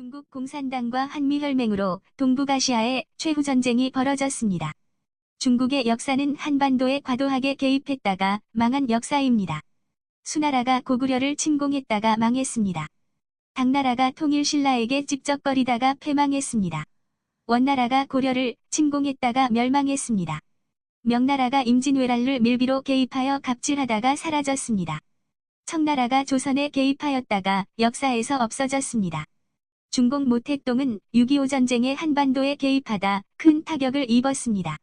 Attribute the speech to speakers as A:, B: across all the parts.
A: 중국 공산당과 한미혈맹으로 동북아시아에 최후전쟁이 벌어졌습니다. 중국의 역사는 한반도에 과도하게 개입했다가 망한 역사입니다. 수나라가 고구려를 침공했다가 망했습니다. 당나라가 통일신라에게 찝쩍거리다가 패망했습니다. 원나라가 고려를 침공했다가 멸망했습니다. 명나라가 임진왜란을 밀비로 개입하여 갑질하다가 사라졌습니다. 청나라가 조선에 개입하였다가 역사에서 없어졌습니다. 중공 모택동은 6.25 전쟁에 한반도에 개입하다 큰 타격을 입었습니다.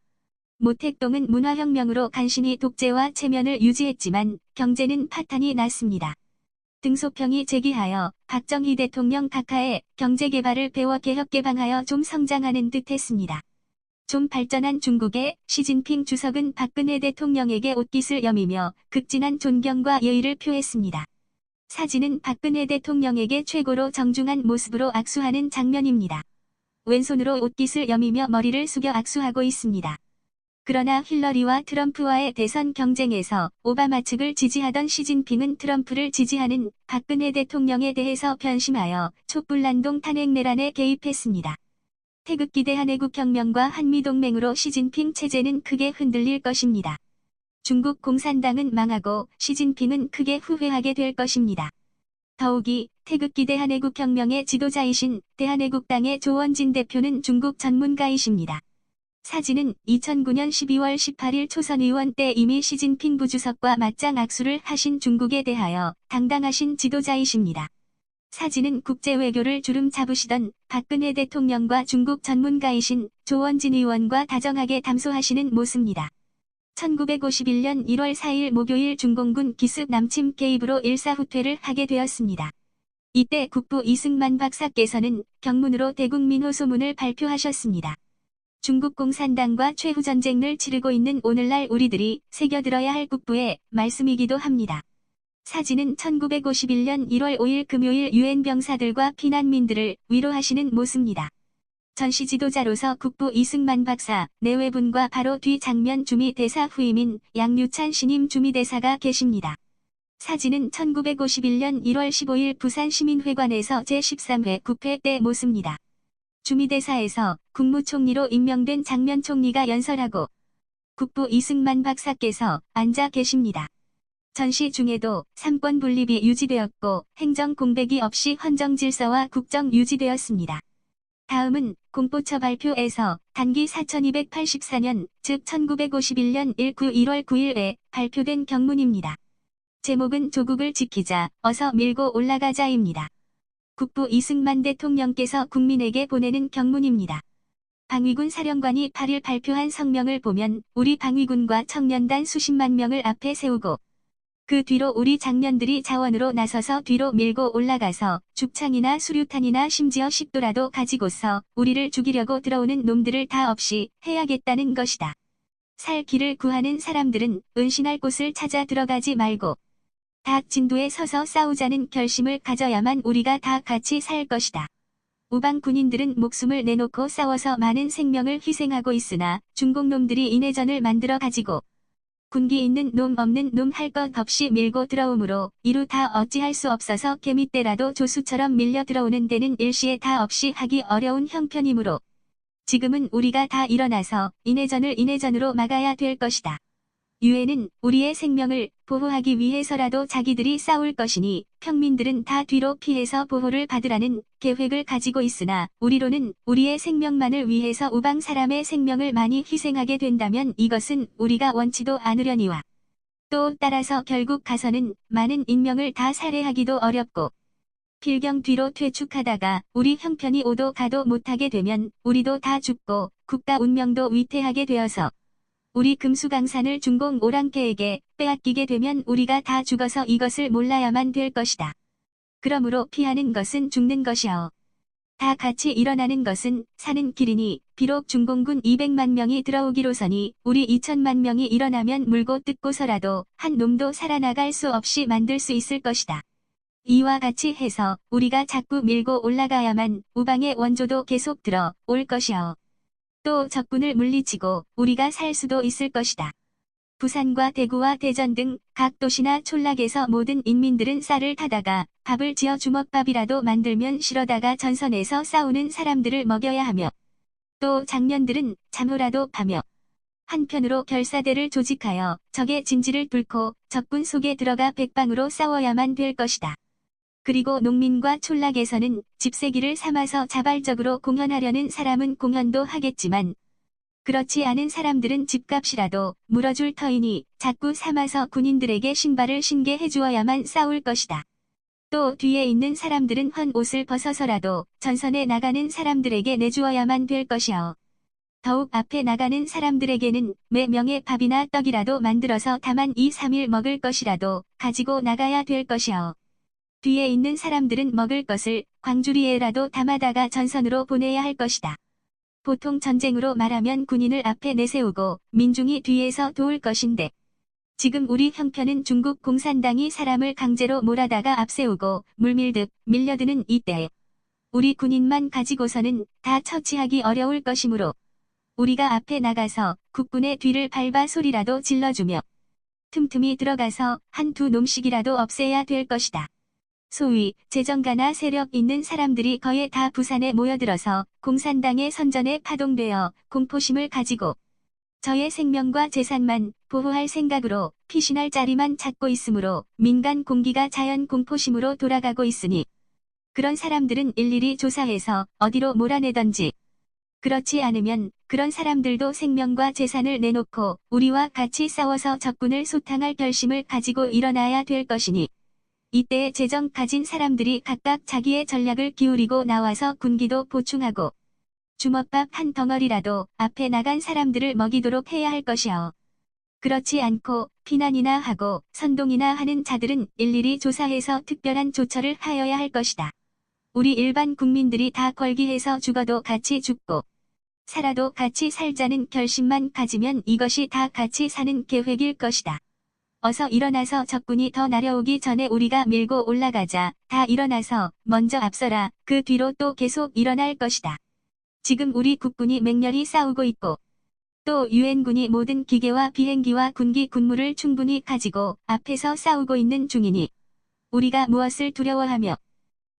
A: 모택동은 문화혁명으로 간신히 독재와 체면을 유지했지만 경제는 파탄이 났습니다. 등소평이 제기하여 박정희 대통령 각하에 경제개발을 배워 개혁개방하여 좀 성장하는 듯 했습니다. 좀 발전한 중국의 시진핑 주석은 박근혜 대통령에게 옷깃을 여미며 극진한 존경과 예의를 표했습니다. 사진은 박근혜 대통령에게 최고로 정중한 모습으로 악수하는 장면입니다. 왼손으로 옷깃을 여미며 머리를 숙여 악수하고 있습니다. 그러나 힐러리와 트럼프와의 대선 경쟁에서 오바마 측을 지지하던 시진핑은 트럼프를 지지하는 박근혜 대통령에 대해서 변심하여 촛불난동 탄핵 내란에 개입했습니다. 태극기 대한애국혁명과 한미동맹으로 시진핑 체제는 크게 흔들릴 것입니다. 중국 공산당은 망하고 시진핑은 크게 후회하게 될 것입니다. 더욱이 태극기 대한애국혁명의 지도자이신 대한애국당의 조원진 대표는 중국 전문가이십니다. 사진은 2009년 12월 18일 초선의원 때 이미 시진핑 부주석과 맞짱 악수를 하신 중국에 대하여 당당하신 지도자이십니다. 사진은 국제외교를 주름 잡으시던 박근혜 대통령과 중국 전문가이신 조원진 의원과 다정하게 담소하시는 모습입니다. 1951년 1월 4일 목요일 중공군 기습 남침 개입으로 일사후퇴를 하게 되었습니다. 이때 국부 이승만 박사께서는 경문으로 대국민호소문을 발표하셨습니다. 중국 공산당과 최후전쟁을 치르고 있는 오늘날 우리들이 새겨들어야 할 국부의 말씀이기도 합니다. 사진은 1951년 1월 5일 금요일 유엔 병사들과 피난민들을 위로하시는 모습입니다. 전시 지도자로서 국부 이승만 박사, 내외분과 바로 뒤 장면 주미대사 후임인 양유찬 신임 주미대사가 계십니다. 사진은 1951년 1월 15일 부산시민회관에서 제13회 국회 때 모습입니다. 주미대사에서 국무총리로 임명된 장면 총리가 연설하고 국부 이승만 박사께서 앉아 계십니다. 전시 중에도 삼권 분립이 유지되었고 행정 공백이 없이 헌정 질서와 국정 유지되었습니다. 다음은 공보처 발표에서 단기 4284년, 즉 1951년 1월 9일에 발표된 경문입니다. 제목은 조국을 지키자, 어서 밀고 올라가자입니다. 국부 이승만 대통령께서 국민에게 보내는 경문입니다. 방위군 사령관이 8일 발표한 성명을 보면 우리 방위군과 청년단 수십만 명을 앞에 세우고 그 뒤로 우리 장년들이 자원으로 나서서 뒤로 밀고 올라가서 죽창이나 수류탄이나 심지어 식도라도 가지고서 우리를 죽이려고 들어오는 놈들을 다 없이 해야겠다는 것이다. 살 길을 구하는 사람들은 은신할 곳을 찾아 들어가지 말고 닭 진도에 서서 싸우자는 결심을 가져야만 우리가 다 같이 살 것이다. 우방 군인들은 목숨을 내놓고 싸워서 많은 생명을 희생하고 있으나 중공놈들이 인해전을 만들어 가지고 군기 있는 놈 없는 놈 할 것 없이 밀고 들어오므로 이루 다 어찌할 수 없어서 개미떼라도 조수처럼 밀려 들어오는 데는 일시에 다 없이 하기 어려운 형편이므로 지금은 우리가 다 일어나서 인해전을 인해전으로 막아야 될 것이다. 유엔은 우리의 생명을 보호하기 위해서라도 자기들이 싸울 것이니 평민들은 다 뒤로 피해서 보호를 받으라는 계획을 가지고 있으나 우리로는 우리의 생명만을 위해서 우방 사람의 생명을 많이 희생하게 된다면 이것은 우리가 원치도 않으려니와 또 따라서 결국 가서는 많은 인명을 다 살해하기도 어렵고 필경 뒤로 퇴축하다가 우리 형편이 오도 가도 못하게 되면 우리도 다 죽고 국가 운명도 위태하게 되어서 우리 금수강산을 중공 오랑캐에게 빼앗기게 되면 우리가 다 죽어서 이것을 몰라야만 될 것이다. 그러므로 피하는 것은 죽는 것이요. 다 같이 일어나는 것은 사는 길이니 비록 중공군 200만 명이 들어오기로서니 우리 2000만 명이 일어나면 물고 뜯고서라도 한 놈도 살아나갈 수 없이 만들 수 있을 것이다. 이와 같이 해서 우리가 자꾸 밀고 올라가야만 우방의 원조도 계속 들어 올 것이요. 또 적군을 물리치고 우리가 살 수도 있을 것이다. 부산과 대구와 대전 등 각 도시나 촌락에서 모든 인민들은 쌀을 타다가 밥을 지어 주먹밥이라도 만들면 싫어다가 전선에서 싸우는 사람들을 먹여야 하며 또 장년들은 잠호라도 파며 한편으로 결사대를 조직하여 적의 진지를 뚫고 적군 속에 들어가 백방으로 싸워야만 될 것이다. 그리고 농민과 촌락에서는 집세기를 삼아서 자발적으로 공헌하려는 사람은 공헌도 하겠지만 그렇지 않은 사람들은 집값이라도 물어줄 터이니 자꾸 삼아서 군인들에게 신발을 신게 해주어야만 싸울 것이다. 또 뒤에 있는 사람들은 헌 옷을 벗어서라도 전선에 나가는 사람들에게 내주어야만 될 것이요. 더욱 앞에 나가는 사람들에게는 매 명의 밥이나 떡이라도 만들어서 다만 2, 3일 먹을 것이라도 가지고 나가야 될 것이요. 뒤에 있는 사람들은 먹을 것을 광주리에라도 담아다가 전선으로 보내야 할 것이다. 보통 전쟁으로 말하면 군인을 앞에 내세우고 민중이 뒤에서 도울 것인데 지금 우리 형편은 중국 공산당이 사람을 강제로 몰아다가 앞세우고 물밀듯 밀려드는 이때에 우리 군인만 가지고서는 다 처치하기 어려울 것이므로 우리가 앞에 나가서 국군의 뒤를 밟아 소리라도 질러주며 틈틈이 들어가서 한두 놈씩이라도 없애야 될 것이다. 소위 재정가나 세력 있는 사람들이 거의 다 부산에 모여들어서 공산당의 선전에 파동되어 공포심을 가지고 저의 생명과 재산만 보호할 생각으로 피신할 자리만 찾고 있으므로 민간 공기가 자연 공포심으로 돌아가고 있으니 그런 사람들은 일일이 조사해서 어디로 몰아내던지 그렇지 않으면 그런 사람들도 생명과 재산을 내놓고 우리와 같이 싸워서 적군을 소탕할 결심을 가지고 일어나야 될 것이니 이때에 재정 가진 사람들이 각각 자기의 전략을 기울이고 나와서 군기도 보충하고 주먹밥 한 덩어리라도 앞에 나간 사람들을 먹이도록 해야 할 것이요. 그렇지 않고 비난이나 하고 선동이나 하는 자들은 일일이 조사해서 특별한 조처를 하여야 할 것이다. 우리 일반 국민들이 다 걸기해서 죽어도 같이 죽고 살아도 같이 살자는 결심만 가지면 이것이 다 같이 사는 계획일 것이다. 어서 일어나서 적군이 더 날아오기 전에 우리가 밀고 올라가자. 다 일어나서 먼저 앞서라. 그 뒤로 또 계속 일어날 것이다. 지금 우리 국군이 맹렬히 싸우고 있고 또 유엔군이 모든 기계와 비행기와 군기 군무를 충분히 가지고 앞에서 싸우고 있는 중이니 우리가 무엇을 두려워하며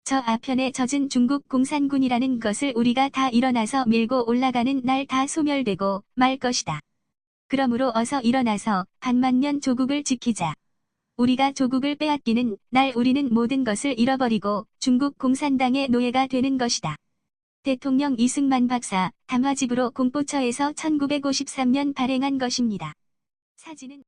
A: 저 아편에 젖은 중국 공산군이라는 것을 우리가 다 일어나서 밀고 올라가는 날 다 소멸되고 말 것이다. 그러므로 어서 일어나서 반만년 조국을 지키자. 우리가 조국을 빼앗기는 날 우리는 모든 것을 잃어버리고 중국 공산당의 노예가 되는 것이다. 대통령 이승만 박사 담화집으로 공포처에서 1953년 발행한 것입니다. 사진은